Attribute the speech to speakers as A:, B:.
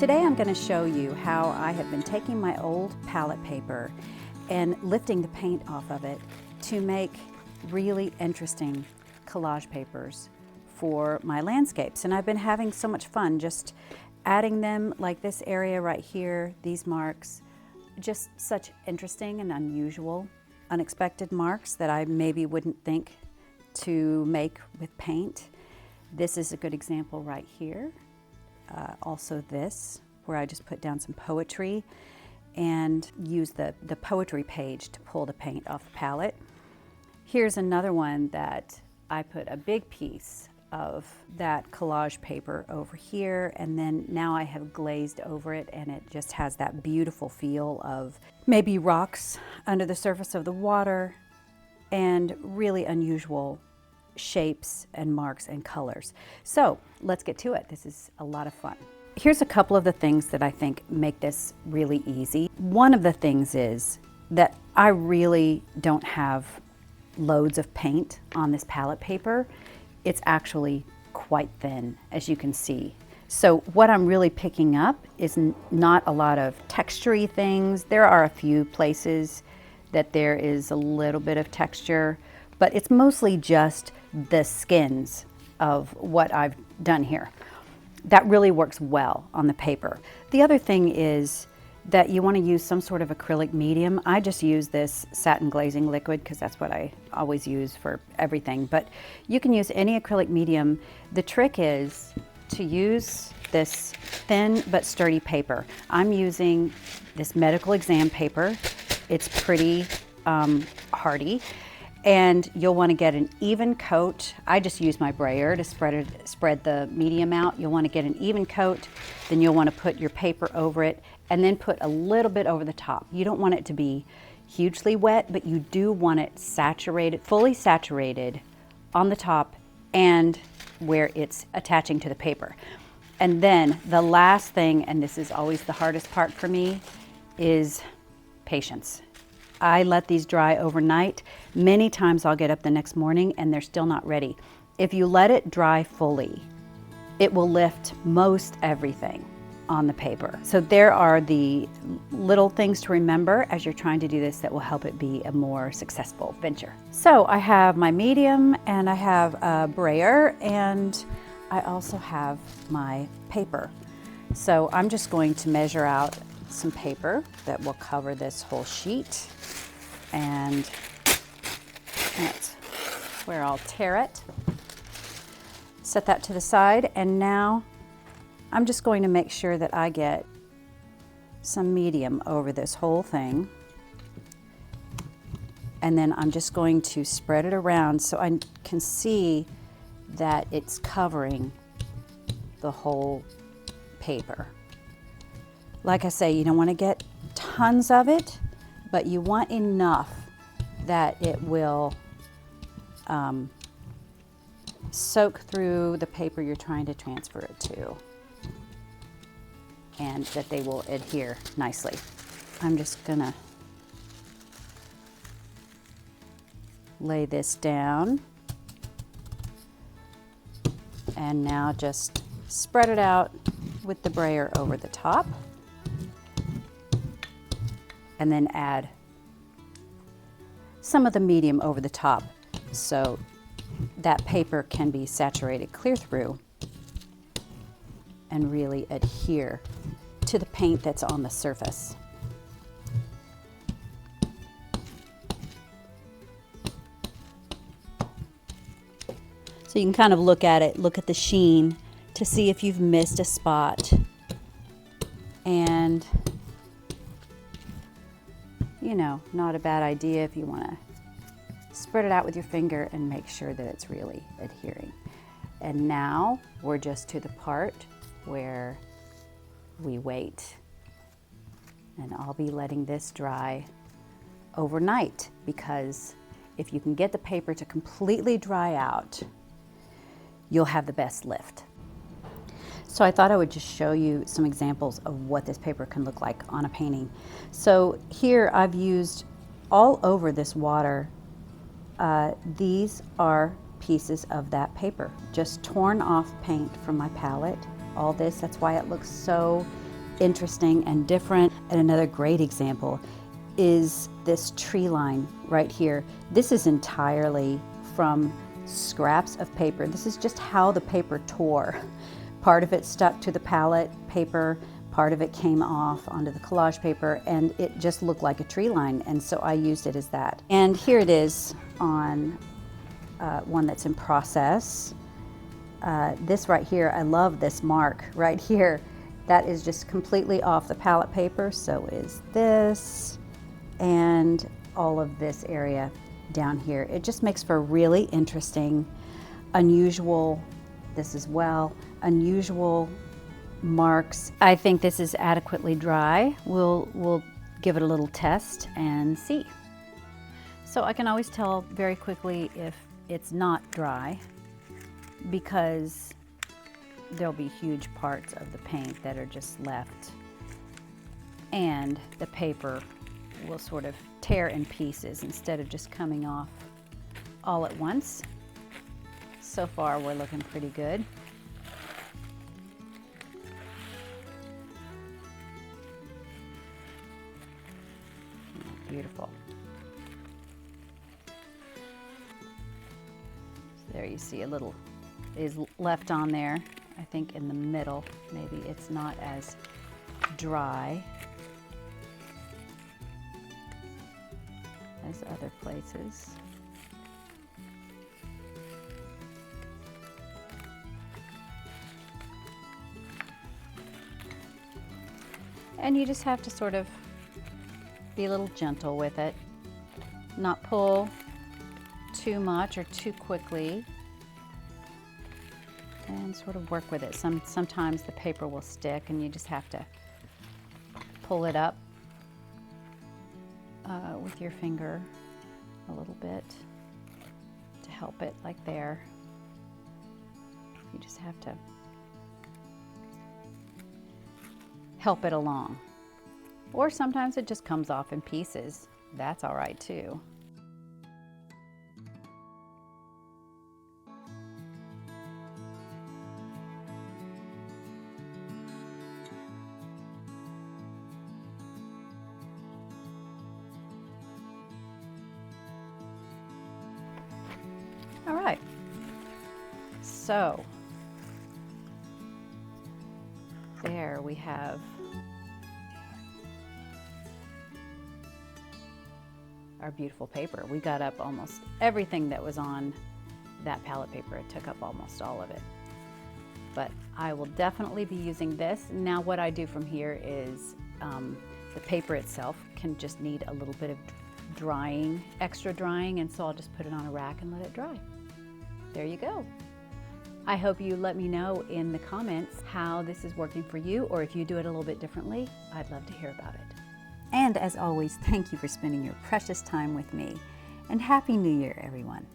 A: Today I'm going to show you how I have been taking my old palette paper and lifting the paint off of it to make really interesting collage papers for my landscapes. And I've been having so much fun just adding them, like this area right here, these marks, just such interesting and unusual, unexpected marks that I maybe wouldn't think to make with paint. This is a good example right here. Also this, where I just put down some poetry and use the poetry page to pull the paint off the palette. Here's another one that I put a big piece of that collage paper over here, and then now I have glazed over it, and it just has that beautiful feel of maybe rocks under the surface of the water and really unusual shapes and marks and colors. So let's get to it. This is a lot of fun. Here's a couple of the things that I think make this really easy. One of the things is that I really don't have loads of paint on this palette paper. It's actually quite thin, as you can see. So what I'm really picking up is not a lot of texture-y things. There are a few places that there is a little bit of texture, but it's mostly just the skins of what I've done here. That really works well on the paper. The other thing is that you want to use some sort of acrylic medium. I just use this satin glazing liquid because that's what I always use for everything, but you can use any acrylic medium. The trick is to use this thin but sturdy paper. I'm using this medical exam paper. It's pretty hardy, and you'll want to get an even coat. I just use my brayer to spread the medium out. You'll want to get an even coat, then you'll want to put your paper over it, and then put a little bit over the top. You don't want it to be hugely wet, but you do want it saturated, fully saturated on the top and where it's attaching to the paper. And then the last thing, and this is always the hardest part for me, is patience. I let these dry overnight. Many times I'll get up the next morning and they're still not ready. If you let it dry fully, it will lift most everything on the paper. So there are the little things to remember as you're trying to do this that will help it be a more successful venture. So I have my medium, and I have a brayer, and I also have my paper. So I'm just going to measure out some paper that will cover this whole sheet, and that's where I'll tear it. Set that to the side, and now I'm just going to make sure that I get some medium over this whole thing, and then I'm just going to spread it around so I can see that it's covering the whole paper. Like I say, you don't want to get tons of it, but you want enough that it will soak through the paper you're trying to transfer it to, and that they will adhere nicely. I'm just gonna lay this down, and now just spread it out with the brayer over the top, and then add some of the medium over the top so that paper can be saturated clear through and really adhere to the paint that's on the surface. So you can kind of look at it, look at the sheen to see if you've missed a spot, and you know, not a bad idea if you want to spread it out with your finger and make sure that it's really adhering. And now we're just to the part where we wait, and I'll be letting this dry overnight, because if you can get the paper to completely dry out, you'll have the best lift. So I thought I would just show you some examples of what this paper can look like on a painting. So here I've used all over this water, these are pieces of that paper, just torn off paint from my palette. All this, that's why it looks so interesting and different. And another great example is this tree line right here. This is entirely from scraps of paper. This is just how the paper tore. Part of it stuck to the palette paper, part of it came off onto the collage paper, and it just looked like a tree line, and so I used it as that. And here it is on one that's in process. This right here, I love this mark right here. That is just completely off the palette paper, so is this, and all of this area down here. It just makes for really interesting, unusual, this as well, unusual marks. I think this is adequately dry. We'll give it a little test and see. So I can always tell very quickly if it's not dry, because there'll be huge parts of the paint that are just left, and the paper will sort of tear in pieces instead of just coming off all at once. So far we're looking pretty good. Beautiful. So there you see a little is left on there. I think in the middle, maybe it's not as dry as other places. And you just have to sort of be a little gentle with it, not pull too much or too quickly, and sort of work with it. Sometimes the paper will stick and you just have to pull it up with your finger a little bit to help it, like there. You just have to help it along. Or sometimes it just comes off in pieces. That's all right too. All right, so there we have our beautiful paper. We got up almost everything that was on that palette paper. It took up almost all of it. But I will definitely be using this. Now what I do from here is the paper itself can just need a little bit of drying, extra drying, and so I'll just put it on a rack and let it dry. There you go. I hope you let me know in the comments how this is working for you, or if you do it a little bit differently. I'd love to hear about it. And as always, thank you for spending your precious time with me, and Happy New Year, everyone.